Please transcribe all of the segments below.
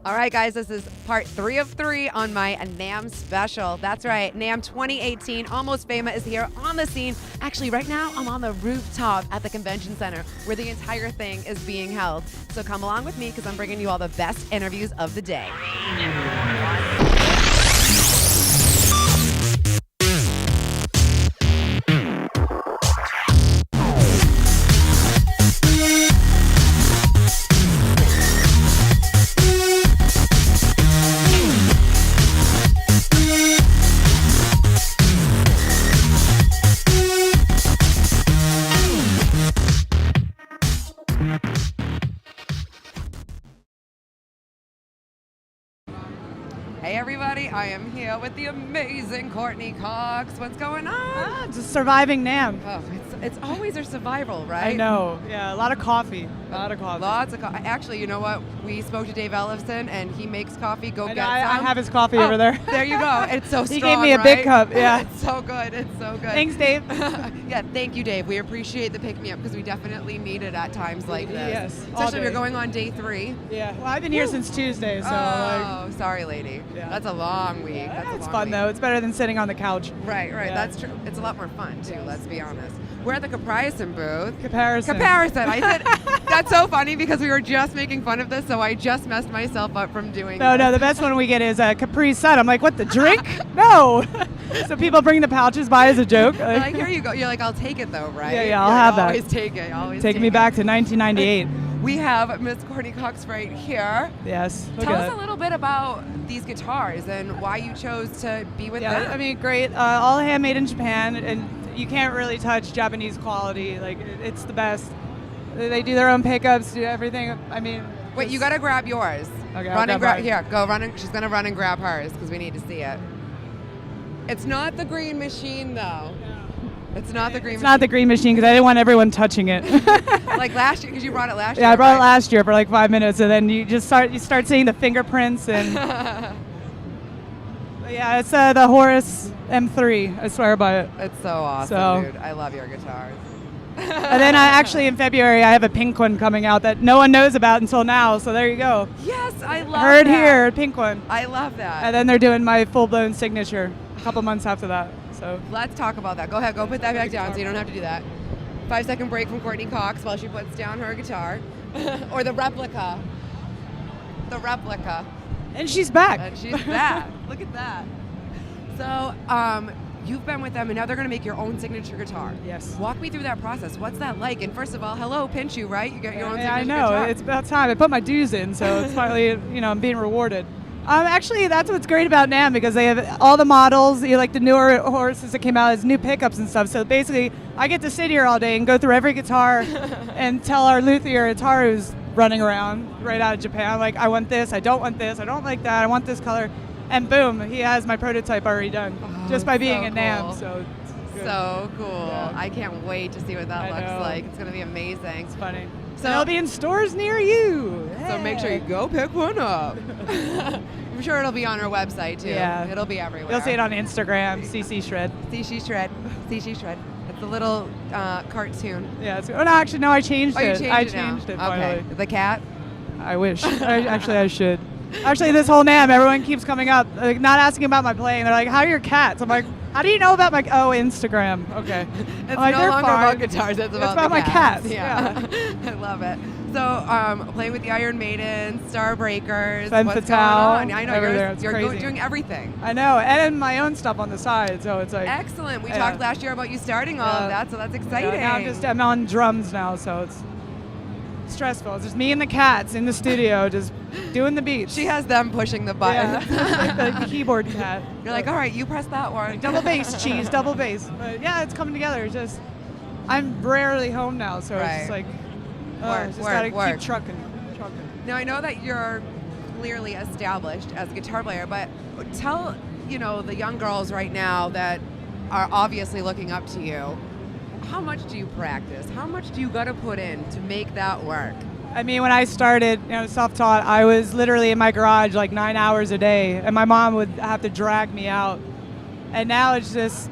All right, guys, this is part 3 of 3 on my NAMM special. That's right, NAMM 2018, Almost Fama is here on the scene. Actually, right now, I'm on the rooftop at the convention center where the entire thing is being held. So come along with me because I'm bringing you all the best interviews of the day. Hey everybody, I am here with the amazing Courtney Cox. What's going on? Just surviving NAMM. Oh, it's always a survival, right? I know. Yeah, a lot of coffee. Lots of coffee. Actually, you know what? We spoke to Dave Ellison, and he makes coffee. Go get some. I have his coffee over there. There you go. It's so strong, He gave me a big cup. Yeah. It's so good. It's so good. Thanks, Dave. Yeah, thank you, Dave. We appreciate the pick-me-up because we definitely need it at times like this. Yes. Especially if you're going on day 3. Yeah. Well, I've been here since Tuesday, so sorry, lady. Yeah. That's a long week. Yeah, it's fun though. It's better than sitting on the couch. Right. Yeah. That's true. It's a lot more fun too. Yes. Let's be honest. We're at the Caparison booth. Caparison. I said that's so funny because we were just making fun of this, so I just messed myself up from doing. No, the best one we get is a Capri Sun. I'm like, what? The drink? No. So people bring the pouches by as a joke. Like, here you go. You're like, I'll take it though, right? Yeah. I'll have that. Always take it. Always take me back to 1998. We have Miss Courtney Cox right here. Yes. Tell us a little bit about these guitars and why you chose to be with them. I mean, great. All handmade in Japan, and you can't really touch Japanese quality. Like, it's the best. They do their own pickups, do everything. I mean. Wait, you gotta grab yours. Okay. Run and grab. Here, go run. She's gonna run and grab hers because we need to see it. It's not the green machine though. It's not the green machine. It's not the green machine because I didn't want everyone touching it. Like last year, because you brought it last year. Yeah, I brought it last year for like 5 minutes, and then you start seeing the fingerprints and. Yeah, it's the Horus M3. I swear by it. It's so awesome, dude. I love your guitars. And then actually in February I have a pink one coming out that no one knows about until now. So there you go. Yes, I love Heard that. here, pink one. I love that. And then they're doing my full-blown signature a couple months after that. So let's talk about that. Go ahead, go put that back down so you don't have to do that. 5-second break from Courtney Cox while she puts down her guitar. Or the replica. The replica. And she's back. And she's back. Look at that. So, you've been with them, and now they're going to make your own signature guitar. Yes. Walk me through that process. What's that like? And first of all, hello, Pinshu, right? You got your own signature I know. guitar. It's about time. I put my dues in, so it's finally, I'm being rewarded. Actually, that's what's great about NAMM because they have all the models, like the newer horses that came out as new pickups and stuff. So basically, I get to sit here all day and go through every guitar and tell our luthier Ataru who's running around right out of Japan, like, I want this, I don't want this, I don't like that, I want this color. And boom, he has my prototype already done just by being at NAMM. So it's good. So cool. Yeah. I can't wait to see what that looks like. It's going to be amazing. It's funny. So it'll be in stores near you. So make sure you go pick one up. I'm sure it'll be on our website too. Yeah. It'll be everywhere. You'll see it on Instagram, CC Shred. CC Shred. CC Shred. It's a little cartoon. Yeah. No, I changed it. I changed it okay. finally. The cat? I wish. I should. Actually, this whole NAMM, everyone keeps coming up, like, not asking about my playing. They're like, how are your cats? I'm like, how do you know about my, Instagram. Okay. It's like, no longer about guitars, it's about my cats. Yeah. I love it. So, playing with the Iron Maidens, Star Breakers, Femme what's Fatale, going on? I know you're doing everything. I know, and my own stuff on the side, so it's like. Excellent. We talked last year about you starting all of that, so that's exciting. Yeah, now I'm on drums now, so it's stressful. It's just me and the cats in the studio just doing the beats. She has them pushing the buttons. Yeah, like the keyboard cat. You're like, all right, you press that one. Double bass, cheese, double bass. But yeah, it's coming together. It's just, I'm rarely home now, so it's just like, just gotta keep trucking. Now I know that you're clearly established as a guitar player, but tell the young girls right now that are obviously looking up to you. How much do you practice? How much do you got to put in to make that work? I mean, when I started, self-taught, I was literally in my garage like 9 hours a day, and my mom would have to drag me out. And now it's just,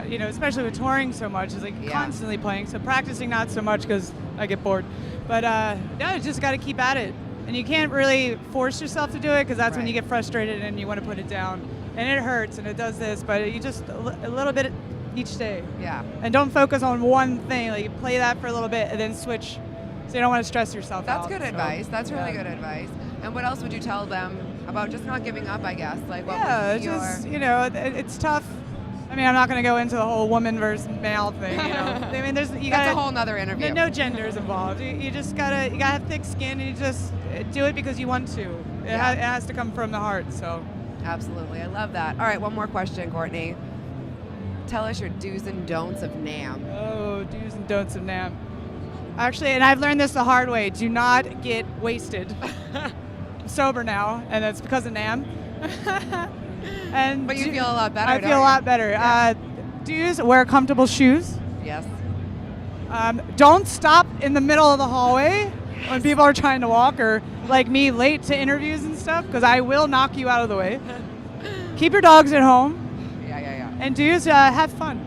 especially with touring so much, it's like constantly playing. So practicing not so much because I get bored. But no, just got to keep at it. And you can't really force yourself to do it because that's when Right. you get frustrated and you want to put it down. And it hurts and it does this, but you just a little bit each day. Yeah. And don't focus on one thing. Like you play that for a little bit and then switch. So you don't want to stress yourself That's out. good So, advice. That's really yeah. good advice. And what else would you tell them about just not giving up, I guess? Like, what Yeah, would it's be your... just, it's tough. I mean, I'm not going to go into the whole woman versus male thing, I mean, That's a whole nother interview. No genders involved. You just gotta have thick skin and you just do it because you want to. It has to come from the heart. So. Absolutely. I love that. All right, one more question, Courtney. Tell us your do's and don'ts of NAMM. Oh, do's and don'ts of NAMM. Actually, and I've learned this the hard way. Do not get wasted. I'm sober now, and it's because of NAMM. But you feel a lot better. I feel a lot better. Yeah. Do's: wear comfortable shoes. Yes. Don't stop in the middle of the hallway when people are trying to walk, or like me, late to interviews and stuff, because I will knock you out of the way. Keep your dogs at home. Yeah. And do's: have fun.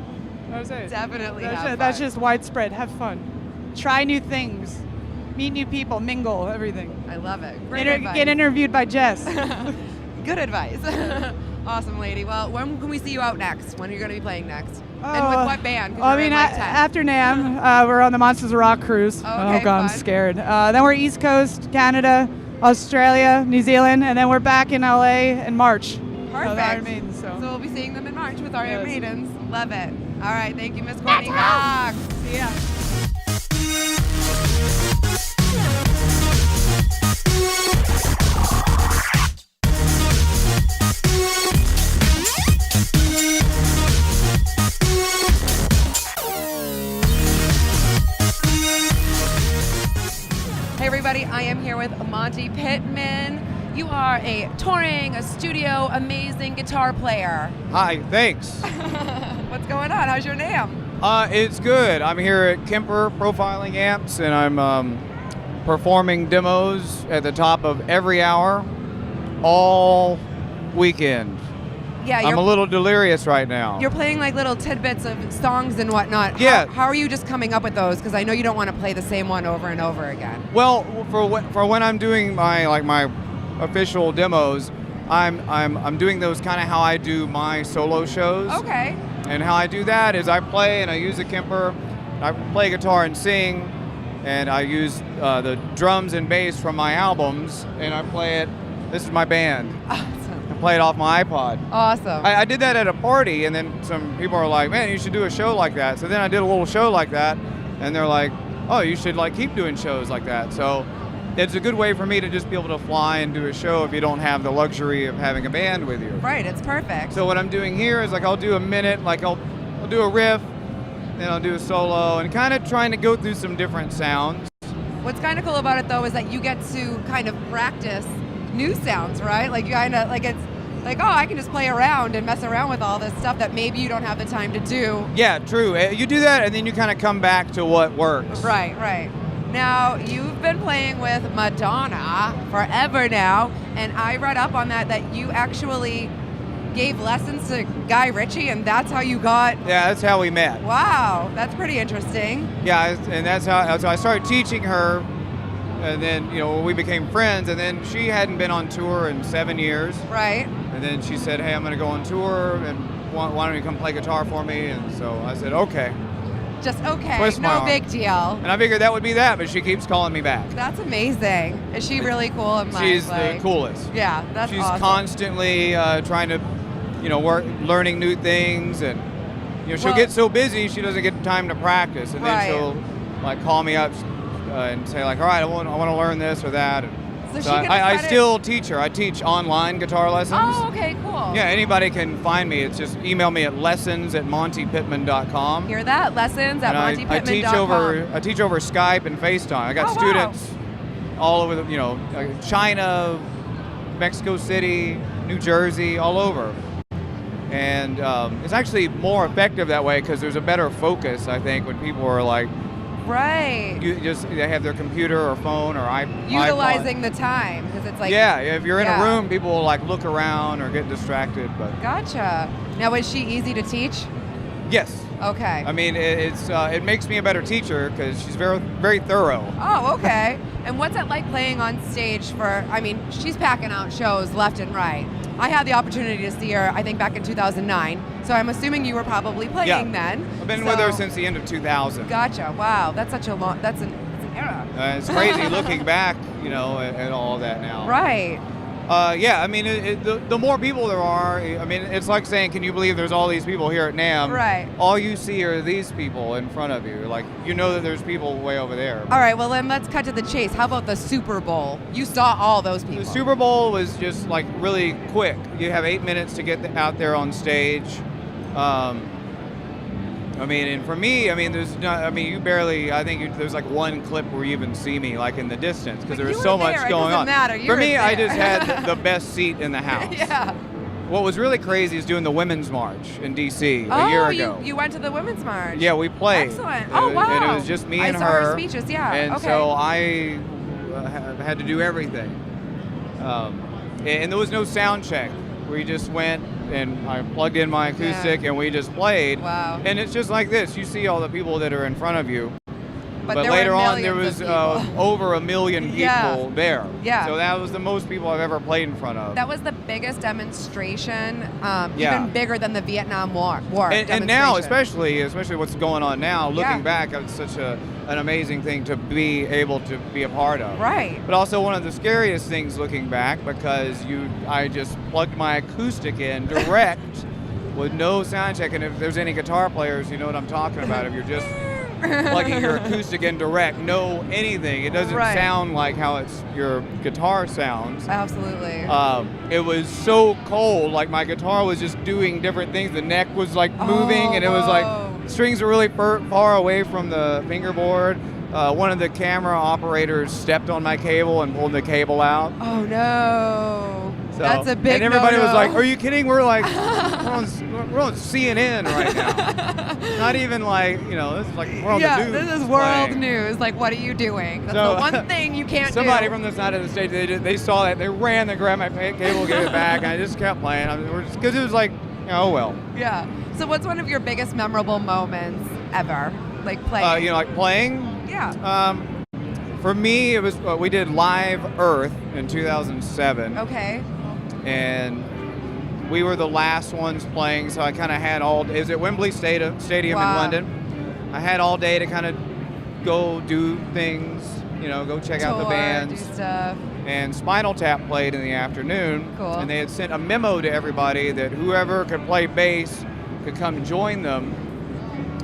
That was it. Definitely That's just widespread. Have fun. Try new things. Meet new people. Mingle. Everything. I love it. Great advice. Get interviewed by Jess. Good advice. Awesome, lady. Well, when can we see you out next? When are you going to be playing next? And Oh, with what band? 'Cause I you're mean, in like 10. after NAMM, we're on the Monsters of Rock cruise. Okay, God, I'm fun. scared. Then we're East Coast, Canada, Australia, New Zealand, and then we're back in LA in March. Perfect. The Iron Maidens, So we'll be seeing them in March with our Yes. Maidens. Love it. All right. Thank you, Miss Courtney Cox. Yeah. Hey, everybody. I am here with Monty Pittman. You are a touring, a studio, amazing guitar player. Hi, thanks. What's going on? How's your NAMM? It's good. I'm here at Kemper Profiling Amps, and I'm performing demos at the top of every hour, all weekend. Yeah, I'm a little delirious right now. You're playing like little tidbits of songs and whatnot. Yeah. How are you just coming up with those? Because I know you don't want to play the same one over and over again. Well, for when I'm doing my official demos, I'm doing those kind of how I do my solo shows. Okay. And how I do that is I play and I use the Kemper, I play guitar and sing, and I use the drums and bass from my albums, and I play it. This is my band. Awesome. I play it off my iPod. Awesome. I did that at a party, and then some people are like, "Man, you should do a show like that." So then I did a little show like that, and they're like, "Oh, you should like keep doing shows like that." So it's a good way for me to just be able to fly and do a show if you don't have the luxury of having a band with you. Right, it's perfect. So what I'm doing here is like I'll do a minute, like I'll do a riff, then I'll do a solo, and kind of trying to go through some different sounds. What's kind of cool about it though is that you get to kind of practice new sounds, right? Like you kind of like it's like, oh, I can just play around and mess around with all this stuff that maybe you don't have the time to do. Yeah, true. You do that, and then you kind of come back to what works. Right. Now, you've been playing with Madonna forever now, and I read up on that you actually gave lessons to Guy Ritchie, and that's how you got... Yeah, that's how we met. Wow, that's pretty interesting. Yeah, and that's how so I started teaching her, and then, we became friends, and then she hadn't been on tour in 7 years. Right. And then she said, "Hey, I'm going to go on tour, and why don't you come play guitar for me?" And so I said, "Okay." Just okay, Twist my no arm. big deal. And I figured that would be that, but she keeps calling me back. That's amazing. Is she really cool? And She's like, the coolest. Yeah, that's She's awesome. constantly trying to, work, learning new things, and she'll Well- get so busy she doesn't get time to practice, and Right. then she'll like call me up and say like, "All right, I want to learn this or that." And So so she can I credit- still teach her. I teach online guitar lessons. Oh, okay, cool. Yeah, anybody can find me. It's just email me at lessons@montypittman.com. Hear that? Lessons at And I teach montypittman.com. I teach over Skype and FaceTime. I got Oh, wow. students all over the, China, Mexico City, New Jersey, all over. And it's actually more effective that way because there's a better focus, I think, when people are like, Right. they have their computer or phone or iPod. Utilizing the time, because it's like... Yeah, if you're in Yeah. a room, people will like look around or get distracted. But Gotcha. Now, is she easy to teach? yes, Okay. I mean it makes me a better teacher because she's very, very thorough. Oh, okay. And what's it like playing on stage for, I mean, she's packing out shows left and right. I had the opportunity to see her, I think, back in 2009. So I'm assuming you were probably playing then. I've been with her since the end of 2000. Gotcha. Wow. That's such a long, it's an era. It's crazy looking back, you know, at all that now. Right. Yeah, I mean, the more people there are, I mean, it's like saying, can you believe there's all these people here at NAMM? Right. All you see are these people in front of you. Like, you know that there's people way over there. All right, well then let's cut to the chase. How about the Super Bowl? You saw all those people. The Super Bowl was just like really quick. You have 8 minutes to get out there on stage. I mean, and for me, I mean, there's not, I mean, you barely, I think there's like one clip where you even see me, like in the distance, because there was so much going on. For me, I just had the best seat in the house. Yeah. What was really crazy is doing the Women's March in D.C. a year ago. You went to the Women's March. Yeah, we played. Excellent. Oh, wow. And it was just me and I saw her speeches, yeah. And okay. so I had to do everything. And there was no sound check. We just went and I plugged in my acoustic and we just played. Wow. And it's just like this. You see all the people that are in front of you. But there later were on, there was over 1 million people there. Yeah. So that was the most people I've ever played in front of. That was the biggest demonstration, even bigger than the Vietnam War. And now, especially what's going on now, looking back, it's such an amazing thing to be able to be a part of. Right. But also one of the scariest things looking back, because I just plugged my acoustic in direct with no sound check. And if there's any guitar players, you know what I'm talking about. If you're just plugging your acoustic in direct, no anything. It doesn't sound like how your guitar sounds. Absolutely. It was so cold, like my guitar was just doing different things. The neck was like moving, and it was like strings were really far away from the fingerboard. One of the camera operators stepped on my cable and pulled the cable out. Oh no. So, that's a big And everybody no-no. was like, "Are you kidding? We're on CNN right now. Not even like, you know, this is like we're on the news. This is world news. Like, what are you doing? That's the one thing you can't somebody do. from the side of the stage, they saw that, they ran, they grabbed my cable, gave it back, and I just kept playing. Because it was like, oh well. Yeah. So what's one of your biggest memorable moments ever, like playing? You know, like playing. Yeah. For me, it was we did Live Earth in 2007. Okay. And we were the last ones playing, so I kind of had all day. It was at Wembley Stadium in London. I had all day to kind of go do things, you know, go check out the bands. Do stuff. And Spinal Tap played in the afternoon. Cool. And they had sent a memo to everybody that whoever could play bass could come join them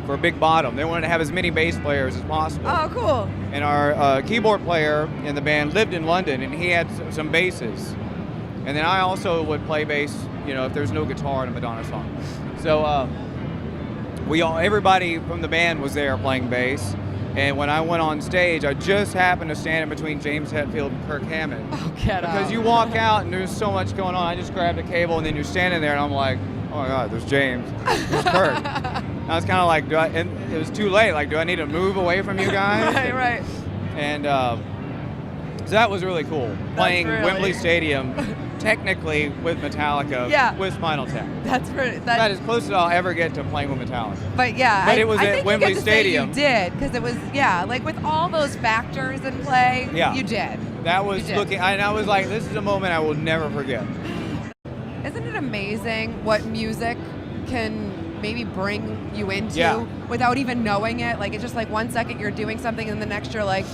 for Big Bottom. They wanted to have as many bass players as possible. Oh, cool. And our keyboard player in the band lived in London, and he had some basses. And then I also would play bass, you know, if there's no guitar in a Madonna song. So everybody from the band was there playing bass. And when I went on stage, I just happened to stand in between James Hetfield and Kirk Hammett. Oh, get out. Because you walk out and there's so much going on. I just grabbed a cable and then you're standing there and I'm like, oh my God, there's James, there's Kirk. I was kind of like, and it was too late. Like, do I need to move away from you guys? Right. And so that was really cool. Playing Wembley Stadium, technically with Metallica, with Spinal Tap. That is close as I'll ever get to playing with Metallica. But yeah, but it was at Wembley Stadium. You did, because it was like with all those factors in play. You did. That was and I was like, this is a moment I will never forget. Isn't it amazing what music can maybe bring you into without even knowing it? Like, it's just like 1 second you're doing something and the next you're like,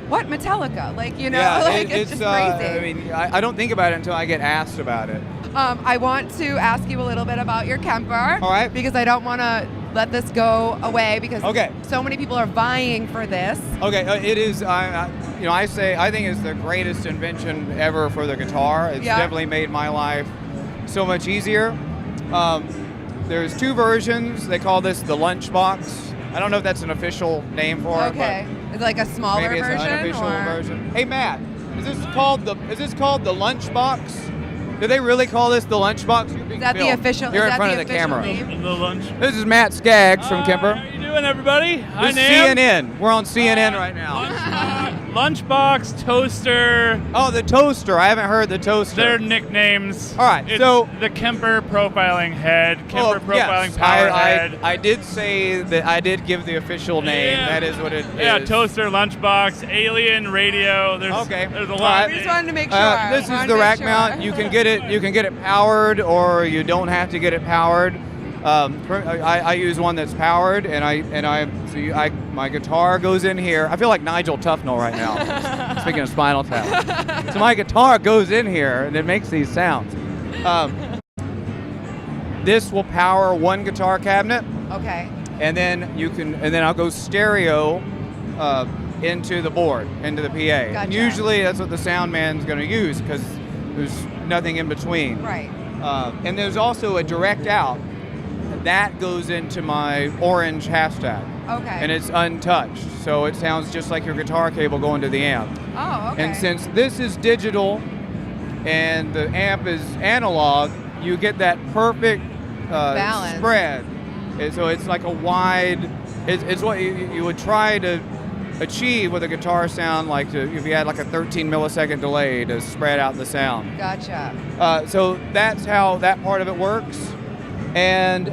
what, Metallica? Like, you know, like it's just crazy. I mean, I don't think about it until I get asked about it. I want to ask you a little bit about your Kemper. All right. Because I don't want to let this go away because so many people are vying for this. Okay, it is, I think it's the greatest invention ever for the guitar. It's definitely made my life so much easier. There's 2 versions. They call this the Lunchbox. I don't know if that's an official name for it. Okay. It's like a smaller maybe it's version? An unofficial version. Hey Matt, is this called the Lunchbox? Do they really call this the Lunchbox? Is that the official? You're in front of the camera. This is Matt Skaggs from Kemper. How you doing, everybody? Hi, This is CNN. We're on CNN right now. Lunchbox, Toaster. Oh, the Toaster. I haven't heard the Toaster. Their nicknames. All right, It's so the Kemper Profiling Head, Kemper Profiling yes, Power Head. I did say that I did give the official name. Yeah. That is what it is. Yeah, Toaster, Lunchbox, Alien, Radio. There's a All lot. right. We just wanted to make sure. This is the rack mount. You can get it. You can get it powered, or you don't have to get it powered. I use one that's powered, my guitar goes in here. I feel like Nigel Tufnell right now. Speaking of Spinal Tap, so my guitar goes in here and it makes these sounds. This will power one guitar cabinet. Okay. And then I'll go stereo into the board, into the PA. Gotcha. And usually that's what the sound man's going to use because there's nothing in between. Right. And there's also a direct out that goes into my orange hashtag. Okay. And it's untouched, so it sounds just like your guitar cable going to the amp. Oh, okay. And since this is digital and the amp is analog, you get that perfect balance. Spread. So it's like a wide, it's what you would try to achieve with a guitar sound, like if you had like a 13 millisecond delay to spread out the sound. Gotcha. So that's how that part of it works. And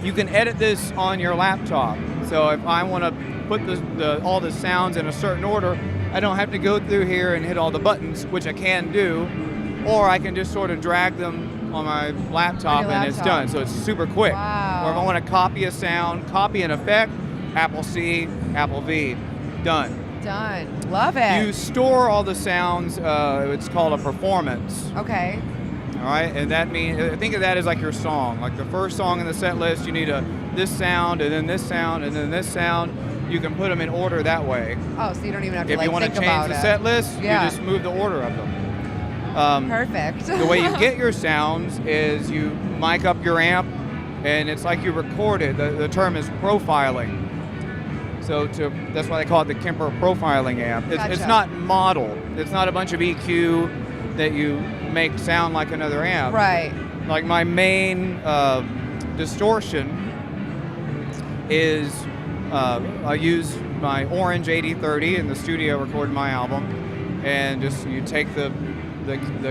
you can edit this on your laptop. So if I want to put all the sounds in a certain order, I don't have to go through here and hit all the buttons, which I can do, or I can just sort of drag them on my laptop and it's done. So it's super quick. Wow. Or if I want to copy a sound, copy an effect, Apple C, Apple V, done. Done. Love it. You store all the sounds, it's called a performance. Okay. All right, and that means, think of that as like your song. Like the first song in the set list, you need this sound, and then this sound, and then this sound. You can put them in order that way. Oh, so you don't even have to If you want to change the set list, you just move the order of them. Perfect. The way you get your sounds is you mic up your amp, and it's like you record it. The term is profiling. So that's why they call it the Kemper Profiling Amp. It's not modeled. It's not a bunch of EQ that you make sound like another amp. Right. Like my main distortion is I use my orange 8030 in the studio recording my album, and just you take the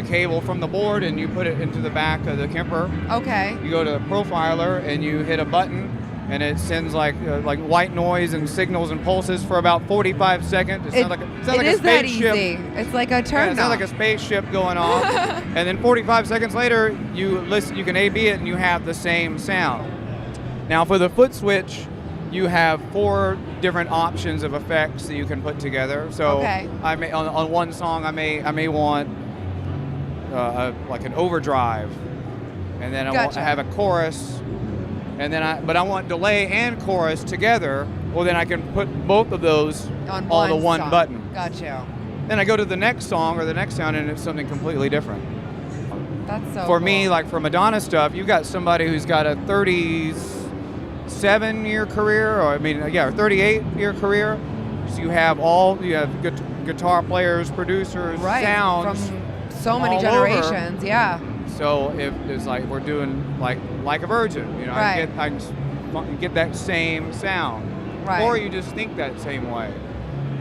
cable from the board and you put it into the back of the Kemper. Okay. You go to the profiler and you hit a button, and it sends like white noise and signals and pulses for about 45 seconds. It sounds like a spaceship. That easy. It's like a turn. Yeah, it sounds like a spaceship going off. And then 45 seconds later, you listen. You can A/B it, and you have the same sound. Now for the foot switch, you have 4 different options of effects that you can put together. So I may on one song I may want like an overdrive, and then I have a chorus. And then I want delay and chorus together. Well, then I can put both of those on all the one button. Gotcha. Then I go to the next song or the next sound, and it's something completely different. That's so For cool. me, like for Madonna stuff, you've got somebody who's got a 37-year career, or 38-year career. So you have guitar players, producers, sounds from so many all generations. over. Yeah. So if it's like we're doing like a Virgin, you know, I can get that same sound, or you just think that same way,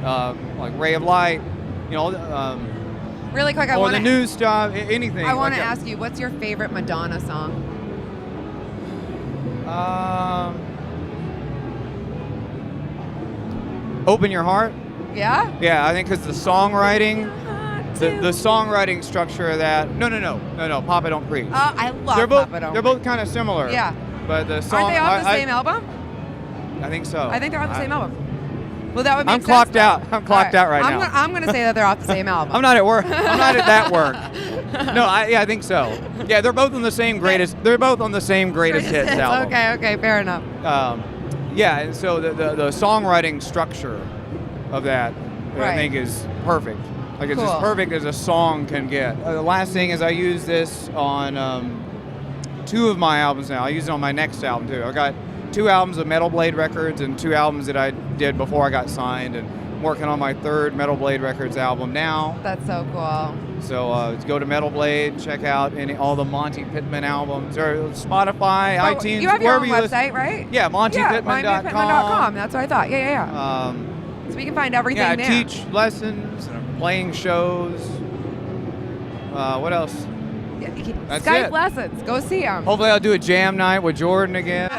like Ray of Light, you know, really quick, or the new stuff, anything. I want to ask you, what's your favorite Madonna song? Open Your Heart. Yeah. Yeah, I think because the songwriting. The songwriting structure of that. No, Papa Don't Preach. I love Papa Don't. They're both kind of similar. Yeah. But the song. Aren't they off the same album? I think so. I think they're off the same album. Well, that would make sense. I'm clocked out. I'm clocked out right now. I'm going to say that they're off the same album. I'm not at work. I'm not at that work. No, I think so. Yeah, they're both on the same greatest. They're both on the same greatest hits album. Okay, fair enough. Yeah, and so the songwriting structure of that, I think, is perfect. Like it's as perfect as a song can get. The last thing is I use this on 2 of my albums now. I use it on my next album too. I got 2 albums of Metal Blade Records and 2 albums that I did before I got signed, and I'm working on my 3rd Metal Blade Records album now. That's so cool. So go to Metal Blade, check out all the Monty Pittman albums, or Spotify, iTunes, you have your wherever own website, right? Yeah, MontyPittman.com. MontyPittman.com. That's what I thought. Yeah. So we can find everything Yeah, I there. teach lessons and I'm playing shows. What else? That's Skype it. lessons. Go see him. Hopefully I'll do a jam night with Jordan again. All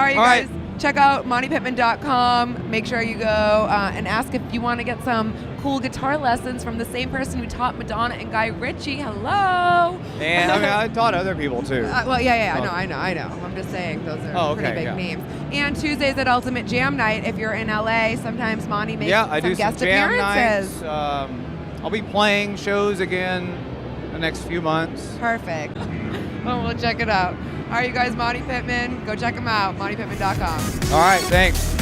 right, you All guys, right. check out MontyPittman.com. Make sure you go and ask if you want to get some cool guitar lessons from the same person who taught Madonna and Guy Ritchie. Hello. And I mean, I taught other people too. Well, yeah, Oh. I know. I'm just saying those are Oh, pretty okay, big yeah. names. And Tuesdays at Ultimate Jam Night. If you're in LA, sometimes Monty makes Yeah, I some do some guest jam appearances. nights. I'll be playing shows again the next few months. Perfect. Well, we'll check it out. All right, you guys, Monty Pittman, go check him out, MontyPittman.com. All right, thanks.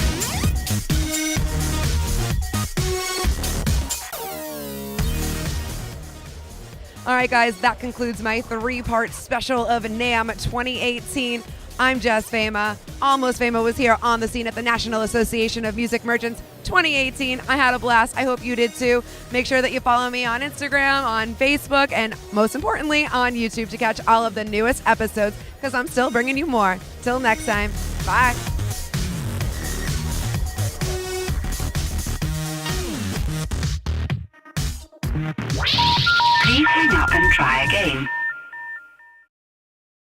All right, guys, that concludes my 3-part special of NAMM 2018. I'm Jess Fama. Almost Fama was here on the scene at the National Association of Music Merchants 2018. I had a blast. I hope you did too. Make sure that you follow me on Instagram, on Facebook, and most importantly, on YouTube to catch all of the newest episodes because I'm still bringing you more. Till next time, bye. Please hang up and try again.